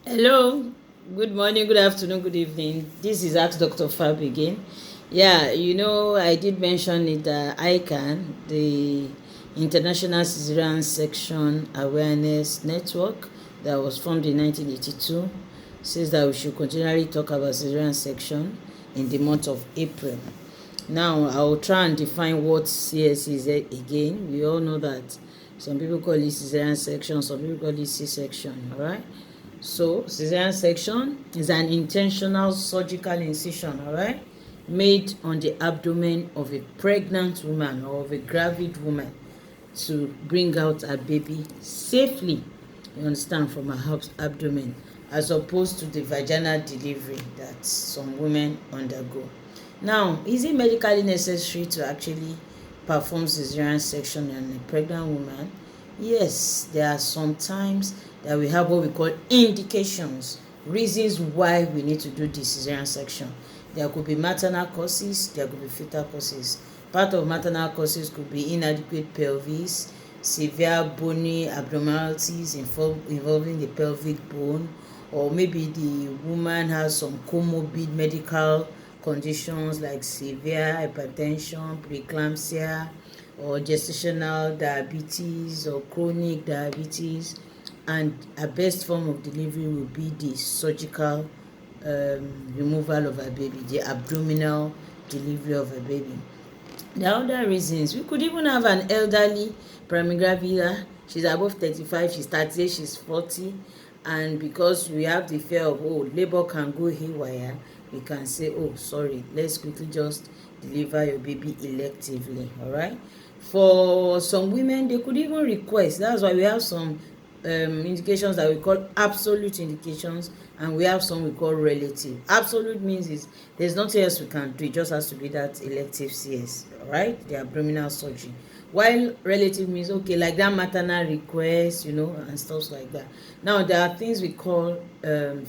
Hello, good morning, good afternoon, good evening. This is Ask Dr. Fab again. Yeah, I did mention it that ICANN, the International Caesarean Section Awareness Network that was formed in 1982, says that we should continually talk about Caesarean section in the month of April. Now, I will try and define what CS is again. We all know that some people call it Caesarean section, some people call it C-section, all right? So, cesarean section is an intentional surgical incision, all right, made on the abdomen of a pregnant woman or of a gravid woman to bring out a baby safely, you understand, from her abdomen, as opposed to the vaginal delivery that some women undergo. Now, is it medically necessary to actually perform cesarean section on a pregnant woman? Yes, there are some times that we have what we call indications, reasons why we need to do the cesarean section. There could be maternal causes, there could be fetal causes. Part of maternal causes could be inadequate pelvis, severe bony abnormalities involving the pelvic bone, or maybe the woman has some comorbid medical conditions like severe hypertension, preeclampsia, or gestational diabetes or chronic diabetes, and a best form of delivery will be the surgical removal of a baby, the abdominal delivery of a baby. There are other reasons. We could even have an elderly primigravida. She's above 35, she's 38, she's 40, and because we have the fear of, oh, labor can go haywire, we can say, oh, sorry, let's quickly just deliver your baby electively, all right? For some women, they could even request. That's why we have some indications that we call absolute indications, and we have some we call relative. Absolute means is there's nothing else we can do, it just has to be that elective CS, right, the abdominal surgery. While relative means, okay, like that maternal request, and stuff like that. Now, there are things we call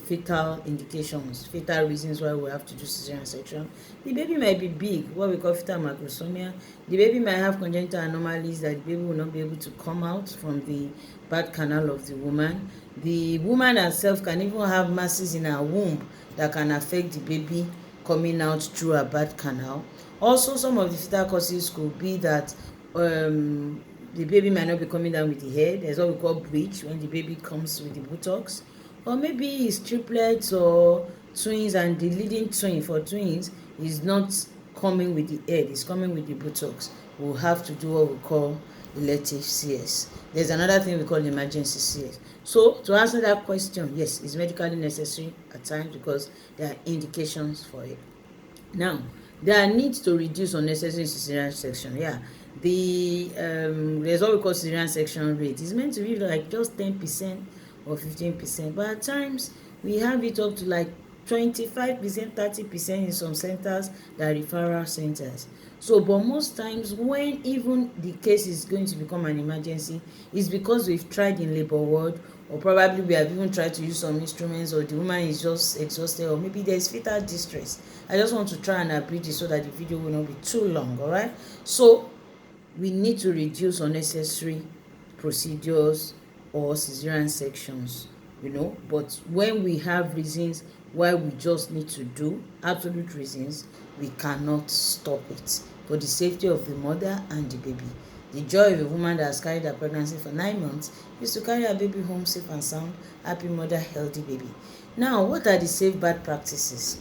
fetal indications, fetal reasons why we have to do cesarean section. The baby might be big, what we call fetal macrosomia. The baby might have congenital anomalies that the baby will not be able to come out from the birth canal of the woman. The woman herself can even have masses in her womb that can affect the baby coming out through her birth canal. Also, some of the fetal causes could be that the baby might not be coming down with the head. There's what we call breech, when the baby comes with the buttocks. Or maybe it's triplets or twins, and the leading twin for twins is not coming with the head, it's coming with the buttocks. We'll have to do what we call elective CS. There's another thing we call emergency CS. So, to answer that question, yes, it's medically necessary at times because there are indications for it. Now, there are needs to reduce unnecessary cesarean section. Yeah, there's what we call cesarean section rate. It's meant to be like just 10% or 15%, but at times we have it up to like 25%, 30% in some centers that are referral centers. So, but most times when even the case is going to become an emergency, it's because we've tried in labor ward, or probably we have even tried to use some instruments, or the woman is just exhausted, or maybe there's fetal distress. I just want to try and abridge it so that the video will not be too long, all right? So we need to reduce unnecessary procedures or cesarean sections, but when we have reasons why we just need to do, absolute reasons, we cannot stop it for the safety of the mother and the baby. The joy of a woman that has carried her pregnancy for 9 months is to carry her baby home safe and sound, happy mother, healthy baby. Now, what are the safe birth practices?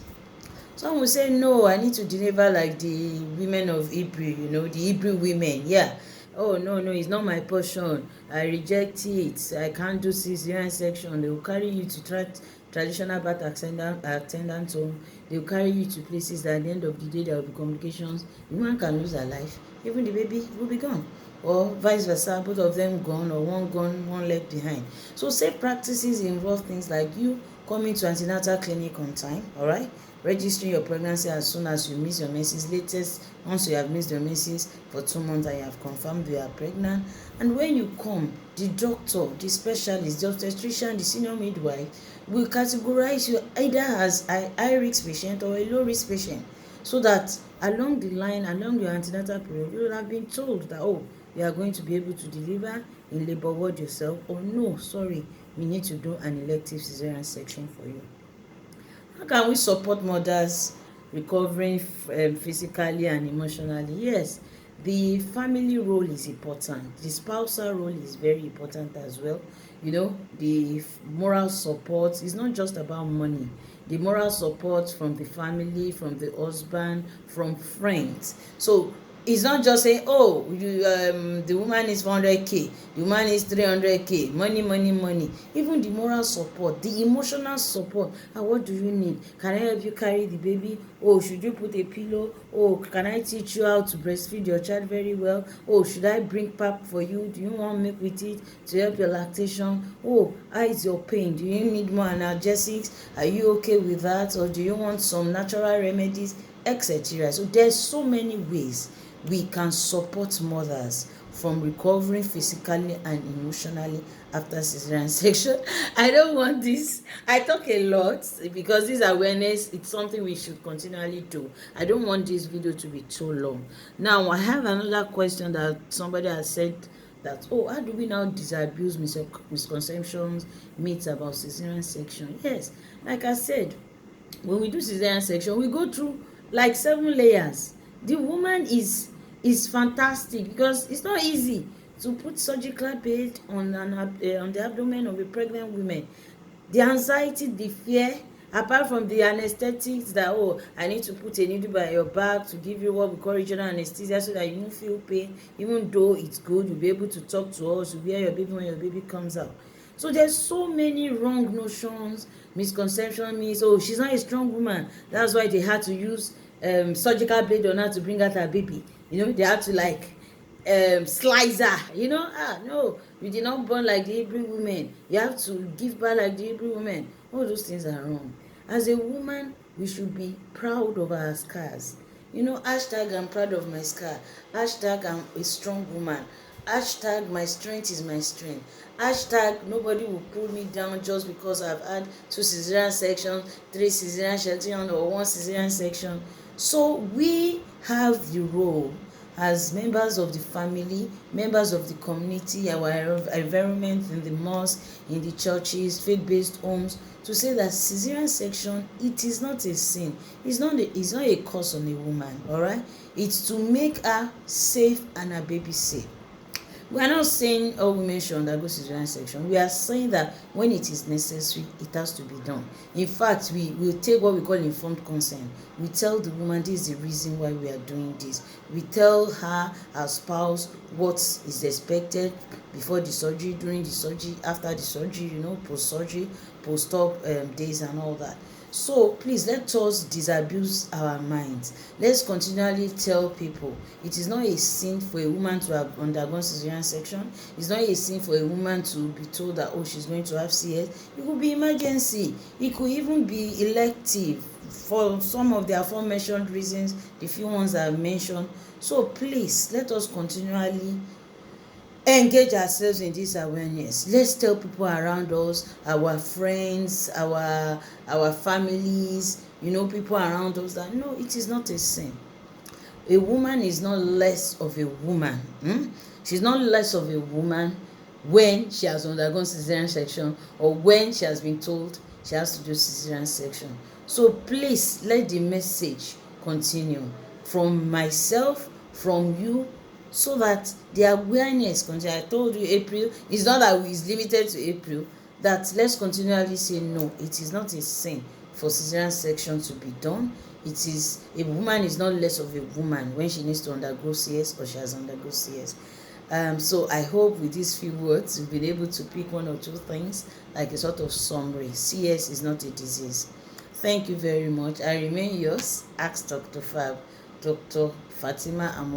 Some will say, no, I need to deliver like the women of Hebrew, the Hebrew women. Yeah. Oh, no, it's not my portion. I reject it. I can't do cesarean section. They will carry you to traditional birth attendant home. They will carry you to places that at the end of the day there will be complications. The woman can lose her life. Even the baby will be gone. Or vice versa, both of them gone, or one gone, one left behind. So safe practices involve things like you coming to antenatal clinic on time, all right? Registering your pregnancy as soon as you miss your menses, latest once you have missed your menses for 2 months and you have confirmed you are pregnant. And when you come, the doctor, the specialist, the obstetrician, the senior midwife will categorize you either as a high risk patient or a low risk patient, so that along the line, along your antenatal period, you will have been told that, oh, you are going to be able to deliver in labor ward yourself, or no, sorry, we need to do an elective cesarean section for you. How can we support mothers recovering physically and emotionally? Yes, the family role is important. The spousal role is very important as well. The moral support is not just about money. The moral support from the family, from the husband, from friends. So it's not just say, oh, the woman is 400k, the woman is 300k, money, money, money. Even the moral support, the emotional support. What do you need? Can I help you carry the baby? Oh, should you put a pillow? Oh, can I teach you how to breastfeed your child very well? Oh, should I bring pap for you? Do you want milk with it to help your lactation? Oh, how is your pain? Do you need more analgesics? Are you okay with that? Or do you want some natural remedies, etc.? So there's so many ways we can support mothers from recovering physically and emotionally after cesarean section. I don't want this. I talk a lot because this awareness, it's something we should continually do. I don't want this video to be too long. Now, I have another question that somebody has said, that, oh, how do we now disabuse misconceptions, myths about cesarean section? Yes, like I said, when we do cesarean section, we go through like 7 layers. The woman is fantastic because it's not easy to put surgical bed on the abdomen of a pregnant woman. The anxiety, the fear, apart from the anesthetics, that, oh, I need to put a needle by your back to give you what we call regional anesthesia so that you won't feel pain. Even though it's good, you'll be able to talk to us, you'll hear your baby when your baby comes out. So there's so many wrong notions, misconception means, oh, she's not a strong woman, that's why they had to use surgical blade on her to bring out her baby. They had to slice her. No, you did not born like the Hebrew women, you have to give birth like the Hebrew women. All those things are wrong. As a woman, we should be proud of our scars. Hashtag I'm proud of my scar, hashtag I'm a strong woman, hashtag my strength is my strength, hashtag nobody will pull me down just because I've had 2 cesarean sections, 3 cesarean sections, or 1 cesarean section. So we have the role as members of the family, members of the community, our environment, in the mosque, in the churches, faith-based homes, to say that cesarean section, it is not a sin. It's not a curse on a woman, all right? It's to make her safe and her baby safe. We are not saying all women should undergo cesarean section. We are saying that when it is necessary, it has to be done. In fact, we will take what we call informed consent. We tell the woman this is the reason why we are doing this. We tell her, our spouse, what is expected before the surgery, during the surgery, after the surgery, post-surgery, post-op days and all that. So please, let us disabuse our minds. Let's continually tell people it is not a sin for a woman to have undergone cesarean section. It's not a sin for a woman to be told that, oh, she's going to have CS. It could be emergency. It could even be elective for some of the aforementioned reasons, the few ones I have mentioned. So please, let us continually engage ourselves in this awareness. Let's tell people around us, our friends, our families, people around us, that no, it is not a sin. A woman is not less of a woman. She's not less of a woman when she has undergone cesarean section, or when she has been told she has to do cesarean section. So please, let the message continue from myself, from you, so that the awareness continue. I told you April, it's not that it's limited to April, that let's continually say no, it is not a sin for cesarean section to be done. It is, a woman is not less of a woman when she needs to undergo CS or she has undergone CS. So I hope with these few words you've been able to pick 1 or 2 things, like a sort of summary. CS is not a disease. Thank you very much. I remain yours, Ask Dr. Fab, Dr. Fatima Amo.